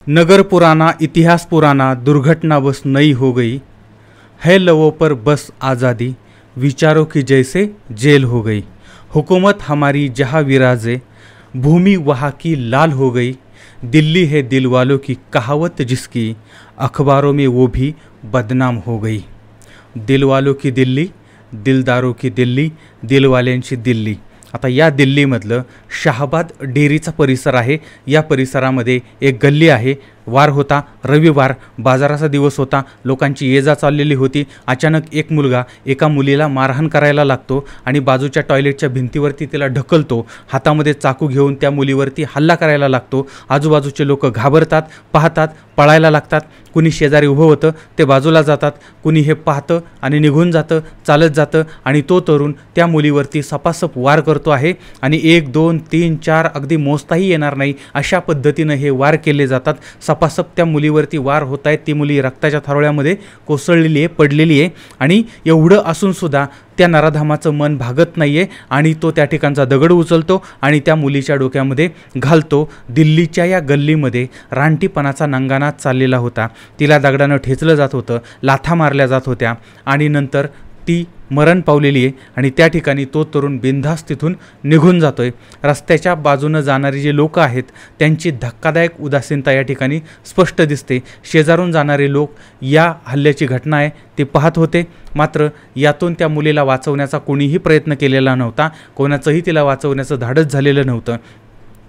नगर पुराना इतिहास पुराना दुर्घटना बस नई हो गई है लवों पर बस आज़ादी विचारों की जैसे जेल हो गई। हुकूमत हमारी जहाँ विराजे भूमि वहाँ की लाल हो गई। दिल्ली है दिल वालों की कहावत जिसकी अखबारों में वो भी बदनाम हो गई। दिल वालों की दिल्ली दिलदारों की दिल्ली दिलवाल्यांची दिल्ली। आता या दिल्लीमधलं शहाबाद डेअरीचा परिसर आहे। या परिसरामध्ये एक गल्ली आहे। वार होता, रविवार, बाजाराचा दिवस होता, लोकांची ये जा चाललेली होती। अचानक एक मुलगा एका मुलीला मारहाण करायला लागतो आणि बाजूच्या टॉयलेटच्या भिंतीवरती तिला ढकलतो। हातामध्ये चाकू घेऊन त्या मुलीवरती हल्ला करायला लागतो। आजूबाजूचे लोक घाबरतात, पाहतात, पळायला लागतात। कुणी शेजारी उभं होतं ते बाजूला जातात, कुणी हे पाहतं आणि निघून जातं, चालत जातं आणि तो तरुण त्या मुलीवरती सपासप वार करतो आहे आणि 1 2 3 4 अगदी मोजताही येणार नाही अशा पद्धतीने हे वार केले जातात। सपासप त्या मुलीवरती वार होत आहेत। ती मुली रक्ताच्या थारोळ्यामध्ये कोसळलेली आहे, पडलेली आहे आणि एवढं असून सुद्धा त्या नराधामाचं मन भागत नाहीये आणि तो त्या ठिकाणचा दगड उचलतो आणि त्या मुलीच्या डोक्यामध्ये घालतो। दिल्लीच्या या गल्लीमध्ये रानटीपणाचा नंगानाच चाललेला होता। तिला दगडानं ठेचलं जात होतं, लाथा मारल्या जात होत्या आणि नंतर ती मरण पावलेली आहे आणि त्या ठिकाणी तो तरुण बिनधास्त तिथून निघून जातोय। रस्त्याच्या बाजूने जाणारी जे लोक आहेत त्यांची धक्कादायक उदासीनता या ठिकाणी स्पष्ट दिसते। शेजारून जाणारे लोक या हल्ल्याची घटना आहे ते पाहत होते, मात्र यातून त्या मुलीला वाचवण्याचा कोणीही प्रयत्न केलेला नव्हता। कोणाचंही तिला वाचवण्याचं धाडस झालेलं नव्हतं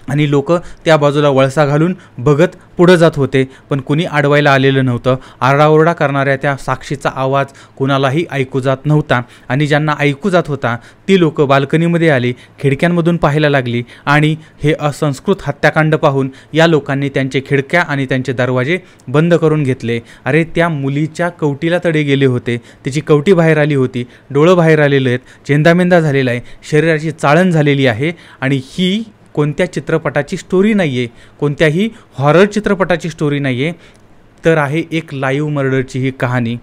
आणि लोक त्या बाजूला वळसा घालून बघत पुढे जात होते, पण कुणी अडवायला आलेलं नव्हतं। आरडाओरडा करणाऱ्या त्या साक्षीचा आवाज कुणालाही ऐकू जात नव्हता आणि ज्यांना ऐकू जात होता ती लोक बाल्कनीमध्ये आली, खिडक्यांमधून पाहायला लागली आणि हे असंस्कृत हत्याकांड पाहून या लोकांनी त्यांचे खिडक्या आणि त्यांचे दरवाजे बंद करून घेतले। अरे त्या मुलीच्या कवटीला तडे गेले होते, तिची कवटी बाहेर आली होती, डोळं बाहेर आलेले आहेत, चेंदामेंदा झालेला आहे, शरीराची चाळण झालेली आहे आणि ही कोणत्या चित्रपटाची स्टोरी नाही आहे, कोणत्याही हॉरर चित्रपटाची स्टोरी नाही आहे, तर आहे एक लाईव्ह मर्डरची ही कहाणी।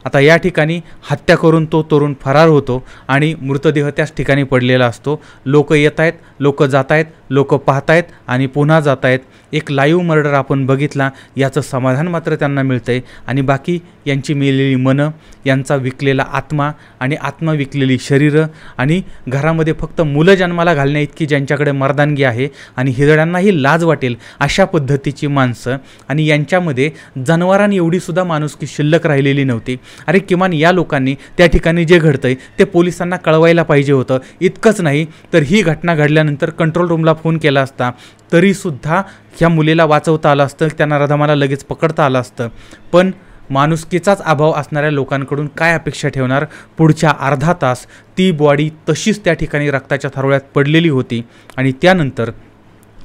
आता या ठिकाणी हत्या करून तो तरुण फरार होतो आणि मृतदेह त्याच ठिकाणी पडलेला असतो। लोक येत आहेत, लोक जात आहेत, लोक पाहत आहेत आणि पुन्हा जात आहेत। एक लाईव्ह मर्डर आपण बघितला याचं समाधान मात्र त्यांना मिळतंय आणि बाकी यांची मेलेली मनं, यांचा विकलेला आत्मा आणि आत्मा विकलेली शरीरं आणि घरामध्ये फक्त मुलं जन्माला घालण्या इतकी ज्यांच्याकडे मर्दानगी आहे आणि हिजड्यांनाही लाज वाटेल अशा पद्धतीची माणसं आणि यांच्यामध्ये जनावरांनी एवढी सुद्धा माणुसकी शिल्लक राहिलेली नव्हती। अरे किमान या लोकांनी त्या ठिकाणी जे घडतंय ते पोलिसांना कळवायला पाहिजे होतं। इतकंच नाही तर ही घटना घडल्यानंतर कंट्रोल रूमला फोन केला असता तरीसुद्धा ह्या मुलीला वाचवता आलं असतं, त्या नराधमाला लगेच पकडता आलं असतं। पण माणुसकीचाच अभाव असणाऱ्या लोकांकडून काय अपेक्षा ठेवणार। पुढच्या अर्धा तास ती बॉडी तशीच त्या ठिकाणी रक्ताच्या थारोळ्यात पडलेली होती आणि त्यानंतर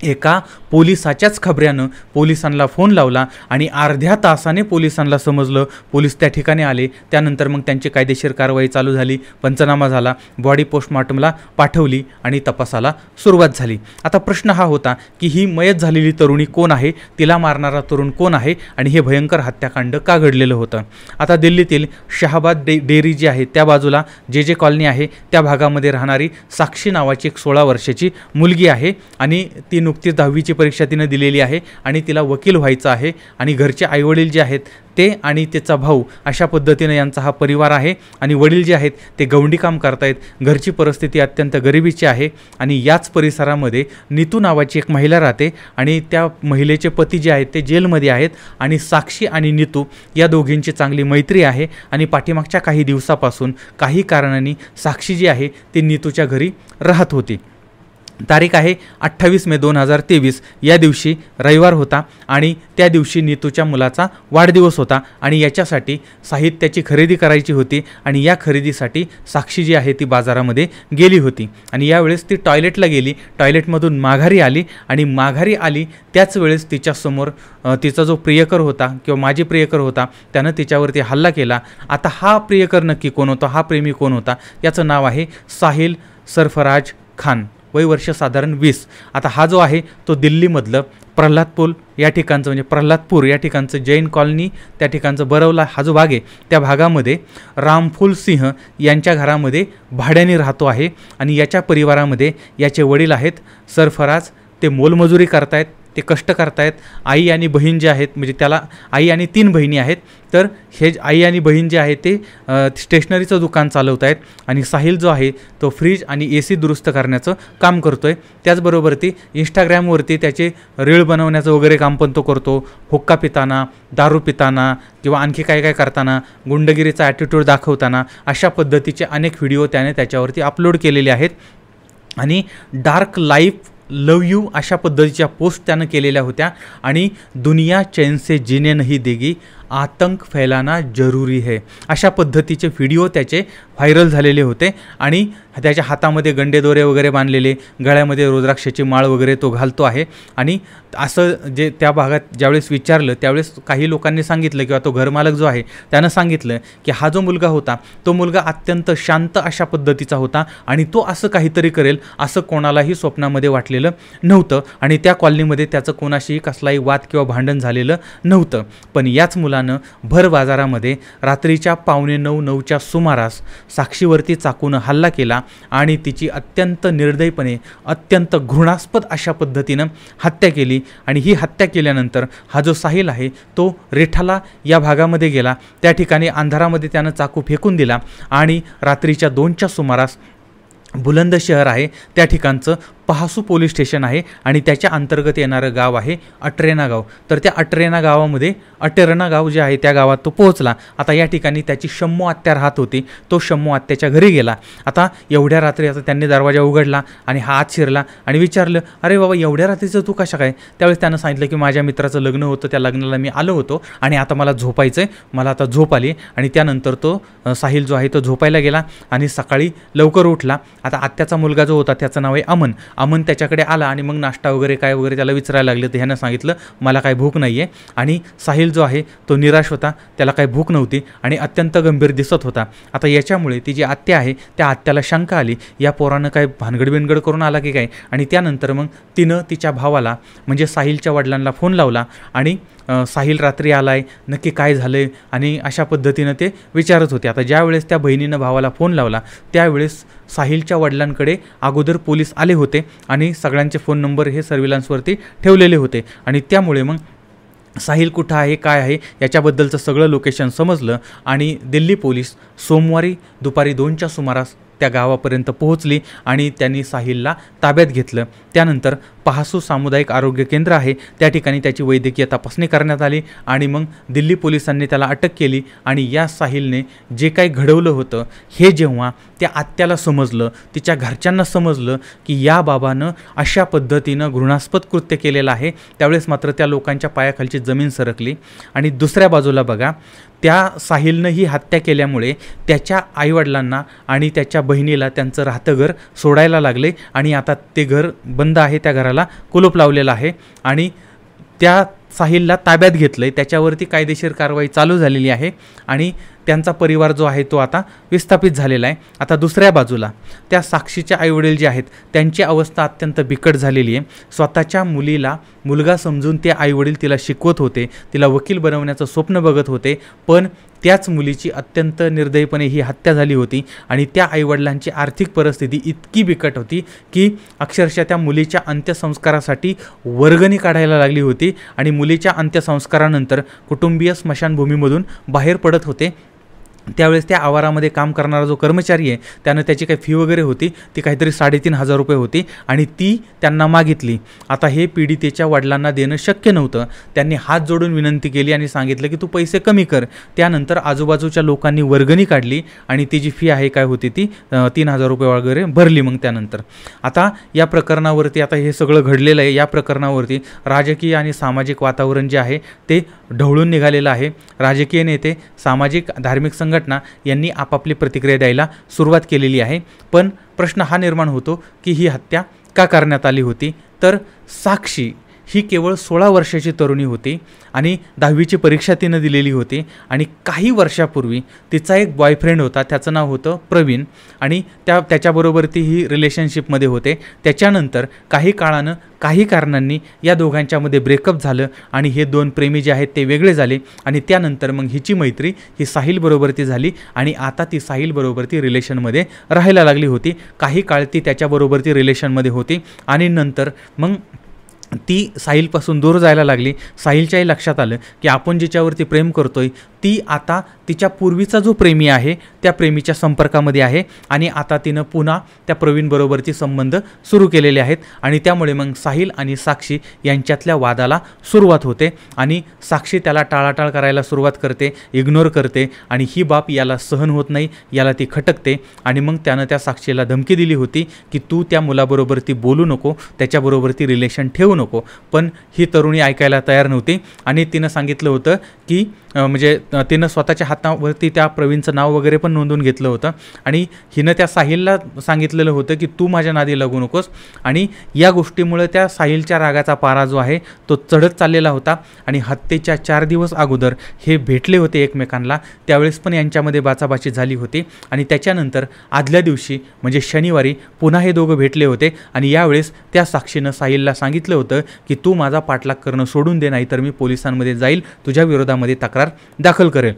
एका पोलिसाच्याच खबऱ्यानं पोलिसांना फोन लावला आणि अर्ध्या तासाने पोलिसांना समजलं, पोलीस त्या ठिकाणी आले। त्यानंतर मग त्यांची कायदेशीर कारवाई चालू झाली, पंचनामा झाला, बॉडी पोस्टमॉर्टमला पाठवली आणि तपासाला सुरुवात झाली। आता प्रश्न हा होता की ही मयत झालेली तरुणी कोण आहे, तिला मारणारा तरुण कोण आहे आणि हे भयंकर हत्याकांड का घडलेलं होतं। आता दिल्लीतील शहाबाद डेअरी जी आहे त्या बाजूला जे कॉलनी आहे त्या भागामध्ये राहणारी साक्षी नावाची एक 16 वर्षाची मुलगी आहे आणि ती नुकतीच 10वीची परीक्षा तिने दिलेली आहे आणि तिला वकील व्हायचं आहे आणि घरचे आईवडील जे आहेत ते आणि त्याचा भाऊ अशा पद्धतीने यांचा हा परिवार आहे आणि वडील जे आहेत ते गवंडी काम करतायत। घरची परिस्थिती अत्यंत गरिबीची आहे आणि याच परिसरामध्ये नीतू नावाची एक महिला राहते आणि त्या महिलेचे पती जे आहेत ते जेलमध्ये आहेत आणि साक्षी आणि नीतू या दोघींची चांगली मैत्री आहे आणि पाठीमागच्या काही दिवसापासून काही कारणांनी साक्षी जी आहे ती नीतूच्या घरी राहत होती। तारीख आहे 28 मे 2023 या दिवशी रविवार होता आणि त्या दिवशी नीतूच्या मुलाचा वाढदिवस होता आणि याच्यासाठी साहित्याची खरेदी करायची होती आणि या खरेदीसाठी साक्षी जी आहे ती बाजारामध्ये गेली होती आणि यावेळेस ती टॉयलेटला गेली, टॉयलेटमधून माघारी आली आणि माघारी आली त्याच वेळेस तिच्यासमोर तिचा जो प्रियकर होता किंवा माझी प्रियकर होता त्यानं तिच्यावरती हल्ला केला। आता हा प्रियकर नक्की कोण होता, हा प्रेमी कोण होता, याचं नाव आहे साहिल सरफराज खान, वय वर्ष साधारण 20। आता हा जो आहे तो दिल्लीमधलं प्रल्हादपूर या ठिकाणचं म्हणजे प्रल्हादपूर या ठिकाणचं जैन कॉलनी त्या ठिकाणचं बरवला हा जो भाग आहे त्या भागामध्ये रामफुल सिंह यांच्या घरामध्ये भाड्याने राहतो आहे आणि याच्या परिवारामध्ये याचे वडील आहेत सरफराज, ते मोलमजुरी करतायत, ते कष्ट करतायत. आई आणि बहीण जे आहेत, म्हणजे त्याला आई आणि 3 बहिणी आहेत, तर हे आई आणि बहीण जे आहे ते स्टेशनरीचं दुकान चालवत आहेत आणि साहिल जो आहे तो फ्रीज आणि AC दुरुस्त करण्याचं काम करतो आहे. त्याचबरोबर ती इंस्टाग्रामवरती त्याचे रीळ बनवण्याचं वगैरे काम पण तो करतो. हुक्का पिताना, दारू पिताना किंवा आणखी काय काय करताना, गुंडगिरीचा ॲटिट्यूड दाखवताना अशा पद्धतीचे अनेक व्हिडिओ त्याने त्याच्यावरती अपलोड केलेले आहेत. आणि डार्क लाईफ लव यू अशा पद्धतीच्या पोस्ट त्यानं केलेल्या होत्या. आणि दुनिया चैन से जीने नहीं देगी, आतंक फैलाना जरूरी है, अशा पद्धतीचे व्हिडिओ त्याचे व्हायरल झालेले होते. आणि त्याच्या हातामध्ये गंडेदोरे वगैरे बांधलेले, गळ्यामध्ये रुद्राक्षाची माळ वगैरे तो घालतो आहे. आणि असं जे त्या भागात ज्यावेळेस विचारलं त्यावेळेस काही लोकांनी सांगितलं किंवा तो घरमालक जो आहे त्यानं सांगितलं की हा जो मुलगा होता तो मुलगा अत्यंत शांत अशा पद्धतीचा होता आणि तो असं काहीतरी करेल असं कोणालाही स्वप्नामध्ये वाटलेलं नव्हतं. आणि त्या कॉलनीमध्ये त्याचं कोणाशीही कसलाही वाद किंवा भांडण झालेलं नव्हतं. पण याच मुलानं भर बाजारामध्ये रात्रीच्या 8:45-9च्या सुमारास साक्षीवरती चाकून हल्ला केला आणि तिची अत्यंत निर्दयपणे, अत्यंत घृणास्पद अशा पद्धतीनं हत्या केली. आणि ही हत्या केल्यानंतर हा जो साहिल आहे तो रेठाला या भागामध्ये गेला. त्या ठिकाणी अंधारामध्ये त्यानं चाकू फेकून दिला आणि रात्रीच्या 2च्या सुमारास बुलंद शहर आहे त्या ठिकाणचं पहासू पोलीस स्टेशन आहे आणि त्याच्या अंतर्गत येणारं गाव आहे अटरेना गाव. तर त्या अटरेना गाव जे आहे त्या गावात तो पोहोचला. आता या ठिकाणी त्याची शम्मू आत्या राहत होती. तो शम्मू आत्याच्या घरी गेला. आता एवढ्या रात्री आता त्यांनी दरवाजा उघडला आणि हा आत शिरला आणि विचारलं, अरे बाबा एवढ्या रात्रीचं तू कशा काय? त्यावेळेस त्यानं सांगितलं की माझ्या मित्राचं लग्न होतं, त्या लग्नाला मी आलो होतो आणि आता मला झोपायचं आहे, मला आता झोप आली. आणि त्यानंतर तो साहिल जो आहे तो झोपायला गेला आणि सकाळी लवकर उठला. आता आत्याचा मुलगा जो होता त्याचं नाव आहे अमन त्याच्याकडे आला आणि मग नाश्ता वगैरे काय वगैरे त्याला विचारायला लागले. तर ह्यानं सांगितलं मला काय भूक नाही आहे. आणि साहिल जो आहे तो निराश होता, त्याला काही भूक नव्हती आणि अत्यंत गंभीर दिसत होता. आता याच्यामुळे ती जी आत्या आहे त्या आत्याला शंका आली, या पोरानं काय भानगड करून आला की काय. आणि त्यानंतर मग तिनं तिच्या भावाला म्हणजे साहिलच्या वडिलांना फोन लावला आणि साहिल रात्री आलाय, नक्की काय झालंय आणि अशा पद्धतीनं ते विचारत होते. आता ज्यावेळेस त्या बहिणीनं भावाला फोन लावला त्यावेळेस साहिलच्या वडिलांकडे अगोदर पोलीस आले होते आणि सगळ्यांचे फोन नंबर हे सर्व्हिलन्सवरती ठेवलेले होते. आणि त्यामुळे मग साहिल कुठं आहे काय आहे याच्याबद्दलचं सगळं लोकेशन समजलं आणि दिल्ली पोलीस सोमवारी दुपारी 2च्या सुमारास त्या गावापर्यंत पोहोचली आणि त्यांनी साहिलला ताब्यात घेतलं. त्यानंतर पहासू सामुदायिक आरोग्य केंद्र आहे त्या ठिकाणी त्याची वैद्यकीय तपासणी करण्यात आली आणि मग दिल्ली पोलिसांनी त्याला अटक केली. आणि या साहिलने जे काही घडवलं होतं हे जेव्हा त्या आत्याला समजलं, तिच्या घरच्यांना समजलं की या बाबानं अशा पद्धतीनं घृणास्पद कृत्य केलेलं आहे, त्यावेळेस मात्र त्या लोकांच्या पायाखालची जमीन सरकली. आणि दुसऱ्या बाजूला बघा, त्या साहिलनं ही हत्या केल्यामुळे त्याच्या आईवडिलांना आणि त्याच्या बहिणीला त्यांचं राहतं घर सोडायला लागले आणि आता ते घर बंद आहे, त्या घराला कुलूप लावलेलं आहे आणि त्या साहिलला ताब्यात घेतलं आहे. त्याच्यावरती कायदेशीर कारवाई चालू झालेली आहे आणि त्यांचा परिवार जो आहे तो आता विस्थापित झालेला आहे. आता दुसऱ्या बाजूला त्या साक्षीच्या आईवडील जे आहेत त्यांची अवस्था अत्यंत बिकट झालेली आहे. स्वतःच्या मुलीला मुलगा समजून ते आईवडील तिला शिकवत होते, तिला वकील बनवण्याचं स्वप्न बघत होते, पण त्याच मुलीची अत्यंत निर्दयीपणे ही हत्या झाली होती. आणि त्या आईवडिलांची आर्थिक परिस्थिती इतकी बिकट होती की अक्षरशः त्या मुलीच्या अंत्यसंस्कारासाठी वर्गणी काढायला लागली होती आणि मुलीच्या अंत्यसंस्कारानंतर कुटुंबीय स्मशानभूमीमधून बाहेर पडत होते. त्यावेळेस त्या आवारामध्ये काम करणारा जो कर्मचारी आहे त्यानं त्याची काही फी वगैरे होती ती काहीतरी 3,500 रुपये होती आणि ती त्यांना मागितली. आता हे पीडितेच्या वडिलांना देणं शक्य नव्हतं. त्यांनी हात जोडून विनंती केली आणि सांगितलं की तू पैसे कमी कर. त्यानंतर आजूबाजूच्या लोकांनी वर्गणी काढली आणि ती जी फी आहे काय होती ती 3,000 रुपये वगैरे भरली. मग त्यानंतर आता या प्रकरणावरती आता हे सगळं घडलेलं आहे. या प्रकरणावरती राजकीय आणि सामाजिक वातावरण जे आहे ते ढवळून निघालेलं आहे. राजकीय नेते, सामाजिक धार्मिक संघटना यांनी आपापली प्रतिक्रिया द्यायला सुरुवात केलेली आहे. पण प्रश्न हा निर्माण होतो की ही हत्या का करण्यात आली होती. तर साक्षी ही केवळ 16 वर्षाची तरुणी होती आणि 10वीची परीक्षा तिनं दिलेली होती आणि काही वर्षापूर्वी तिचा एक बॉयफ्रेंड होता, त्याचं नाव होतं प्रवीण आणि त्याच्याबरोबर ती ही रिलेशनशिपमध्ये होते. त्याच्यानंतर काही काळानं काही कारणांनी या दोघांच्यामध्ये ब्रेकअप झालं आणि हे दोन प्रेमी जे आहेत ते वेगळे झाले आणि त्यानंतर मग हिची मैत्री ही साहिलबरोबर ती झाली आणि आता ती साहिलबरोबर ती रिलेशनमध्ये राहायला लागली होती. काही काळ ती त्याच्याबरोबर ती रिलेशनमध्ये होती आणि नंतर मग ती साहिलपासून दूर जायला लागली. साहिलच्याही लक्षात आलं की आपण जिच्यावरती प्रेम करतोय ती आता तिच्या पूर्वीचा जो प्रेमी आहे त्या प्रेमीच्या संपर्कामध्ये आहे आणि आता तिनं पुन्हा त्या प्रवीणबरोबरचे संबंध सुरू केलेले आहेत. आणि त्यामुळे मग साहिल आणि साक्षी यांच्यातल्या वादाला सुरुवात होते आणि साक्षी त्याला टाळाटाळ करायला सुरुवात करते, इग्नोर करते आणि ही बाब याला सहन होत नाही, याला ती खटकते. आणि मग त्यानं त्या साक्षीला धमकी दिली होती की तू त्या मुलाबरोबर ती बोलू नको, त्याच्याबरोबर ती रिलेशन ठेवू नको. पण ही तरुणी ऐकायला तयार नव्हती आणि तिनं सांगितलं होतं की म्हणजे तिनं स्वतःच्या हातावरती त्या प्रवीणचं नाव वगैरे पण नोंदवून घेतलं होतं आणि हिनं त्या साहिलला सांगितलेलं होतं की तू माझ्या नादी लागू नकोस. आणि या गोष्टीमुळे त्या साहिलच्या रागाचा पारा जो आहे तो चढत चाललेला होता. आणि हत्येच्या 4 दिवस अगोदर हे भेटले होते एकमेकांना, त्यावेळेस पण यांच्यामध्ये बाचाबाची झाली होती. आणि त्याच्यानंतर आदल्या दिवशी म्हणजे शनिवारी पुन्हा हे दोघं भेटले होते आणि यावेळेस त्या साक्षीनं साहिलला सांगितलं होतं की तू माझा पाठलाग करणं सोडून दे, नाही तर मी पोलिसांमध्ये जाईल, तुझ्या विरोधामध्ये तक्रार दाखल करेल.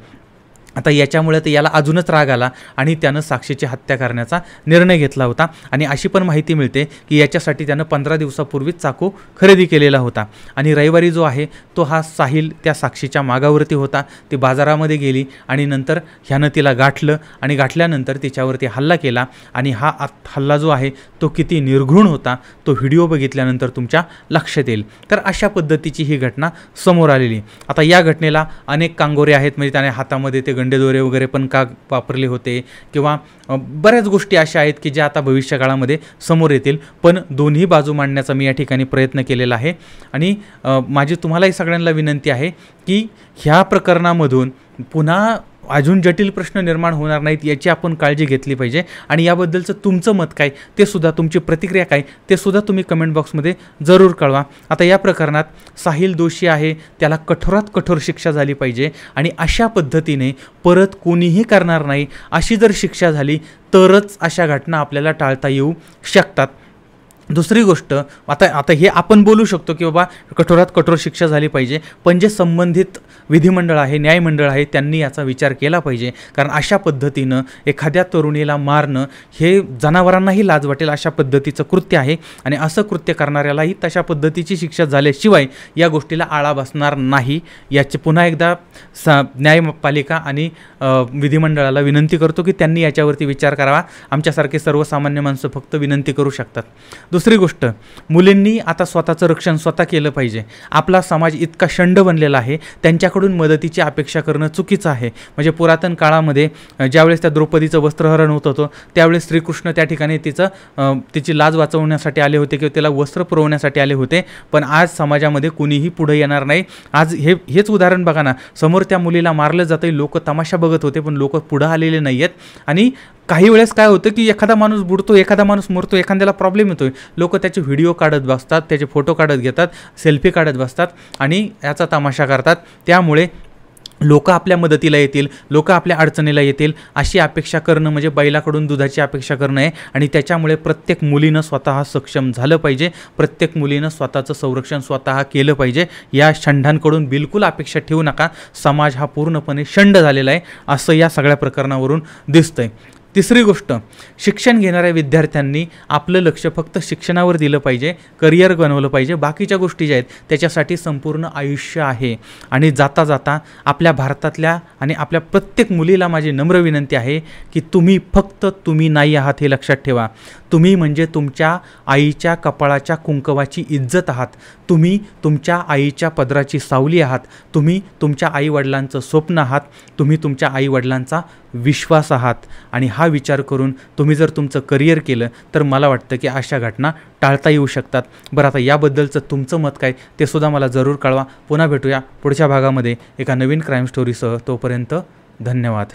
आता याच्यामुळे तर याला अजूनच राग आला आणि त्यानं साक्षीची हत्या करण्याचा निर्णय घेतला होता. आणि अशी पण माहिती मिळते की याच्यासाठी त्यानं 15 दिवसापूर्वीच चाकू खरेदी केलेला होता. आणि रविवारी जो आहे तो हा साहिल त्या साक्षीच्या मागावरती होता. ती बाजारामध्ये गेली आणि नंतर ह्यानं तिला गाठलं आणि गाठल्यानंतर तिच्यावरती हल्ला केला. आणि हा हल्ला जो आहे तो किती निर्घृण होता तो व्हिडिओ बघितल्यानंतर तुमच्या लक्षात येईल. तर अशा पद्धतीची ही घटना समोर आलेली. आता या घटनेला अनेक कांगोरे आहेत, म्हणजे त्याने हातामध्ये ते गंडेदोरे वगैरे पण का वापरले होते किंवा बऱ्याच गोष्टी अशा आहेत की ज्या आता भविष्यकाळामध्ये समोर येतील. पण दोन्ही बाजू मांडण्याचा मी या ठिकाणी प्रयत्न केलेला आहे. आणि माझी तुम्हालाही सगळ्यांना विनंती आहे की ह्या प्रकरणामधून पुन्हा अजून जटिल प्रश्न निर्माण होणार नाहीत याची आपण काळजी घेतली पाहिजे. आणि याबद्दलचं तुमचं मत काय ते सुद्धा, तुमची प्रतिक्रिया काय ते सुद्धा तुम्ही कमेंट बॉक्समध्ये जरूर कळवा. आता या प्रकरणात साहिल दोषी आहे, त्याला कठोरात कठोर शिक्षा झाली पाहिजे आणि अशा पद्धतीने परत कोणीही करणार नाही अशी जर शिक्षा झाली तरच अशा घटना आपल्याला टाळता येऊ शकतात. दुसरी गोष्ट, आता हे आपण बोलू शकतो की बाबा कठोरात कठोर शिक्षा झाली पाहिजे, पण जे संबंधित विधिमंडळ आहे, न्यायमंडळ आहे, त्यांनी याचा विचार केला पाहिजे. कारण अशा पद्धतीनं एखाद्या तरुणीला मारणं हे जनावरांनाही लाज वाटेल अशा पद्धतीचं कृत्य आहे. आणि असं कृत्य करणाऱ्यालाही तशा पद्धतीची शिक्षा झाल्याशिवाय या गोष्टीला आळा बसणार नाही. याची पुन्हा एकदा न्यायपालिका आणि विधिमंडळाला विनंती करतो की त्यांनी याच्यावरती विचार करावा. आमच्यासारखे सर्वसामान्य माणसं फक्त विनंती करू शकतात. दुसरी गोष्ट, मुलींनी आता स्वतःचं रक्षण स्वतः केलं पाहिजे. आपला समाज इतका शंड बनलेला आहे, त्यांच्याकडून मदतीची अपेक्षा करणं चुकीचं आहे. म्हणजे पुरातन काळामध्ये ज्यावेळेस त्या द्रौपदीचं वस्त्रहरण होत होतं त्यावेळेस श्रीकृष्ण त्या ठिकाणी तिची लाज वाचवण्यासाठी आले होते किंवा तिला वस्त्र पुरवण्यासाठी आले होते. पण आज समाजामध्ये कुणीही पुढे येणार नाही. आज हेच उदाहरण बघा ना, समोर त्या मुलीला मारलं जातं, लोक तमाशा बघत होते पण लोक पुढं आलेले नाही आहेत. आणि काही वेळेस काय होतं की एखादा माणूस बुडतो, एखादा माणूस मरतो, एखाद्याला प्रॉब्लेम येतोय, लोक त्याचे व्हिडिओ काढत बसतात, त्याचे फोटो काढत घेतात, सेल्फी काढत बसतात आणि याचा तमाशा करतात. त्यामुळे लोक आपल्या मदतीला येतील, लोक आपल्या अडचणीला येतील अशी अपेक्षा करणं म्हणजे बैलाकडून दुधाची अपेक्षा करणं आहे. आणि त्याच्यामुळे प्रत्येक मुलीनं स्वतः सक्षम झालं पाहिजे, प्रत्येक मुलीनं स्वतःचं संरक्षण स्वतः केलं पाहिजे. या शंडांकडून बिलकुल अपेक्षा ठेवू नका. समाज हा पूर्णपणे शंड झालेला आहे असं या सगळ्या प्रकरणावरून दिसतंय. तिसरी गोष्ट, शिक्षण घेणाऱ्या विद्यार्थ्यांनी आपलं लक्ष फक्त शिक्षणावर दिलं पाहिजे, करिअर बनवलं पाहिजे. बाकीच्या गोष्टी ज्या आहेत त्याच्यासाठी संपूर्ण आयुष्य आहे. आणि जाता जाता आपल्या भारतातल्या आणि आपल्या प्रत्येक मुलीला माझी नम्र विनंती आहे की तुम्ही फक्त तुम्ही नाही आहात हे लक्षात ठेवा. तुम्ही म्हणजे तुमच्या आईच्या कपाळाच्या कुंकवाची इज्जत आहात. तुम्ही तुमच्या आईच्या पदराची सावली आहात. तुम्ही तुमच्या आईवडिलांचं स्वप्न आहात. तुम्ही तुमच्या आईवडिलांचा विश्वास आहात. आणि हा विचार करून तुम्ही जर तुमचं करिअर केलं तर मला वाटतं की अशा घटना टाळता येऊ शकतात. बरं, आता याबद्दलचं तुमचं मत काय ते सुद्धा मला जरूर कळवा. पुन्हा भेटूया पुढच्या भागामध्ये एका नवीन क्राईम स्टोरीसह. तोपर्यंत धन्यवाद.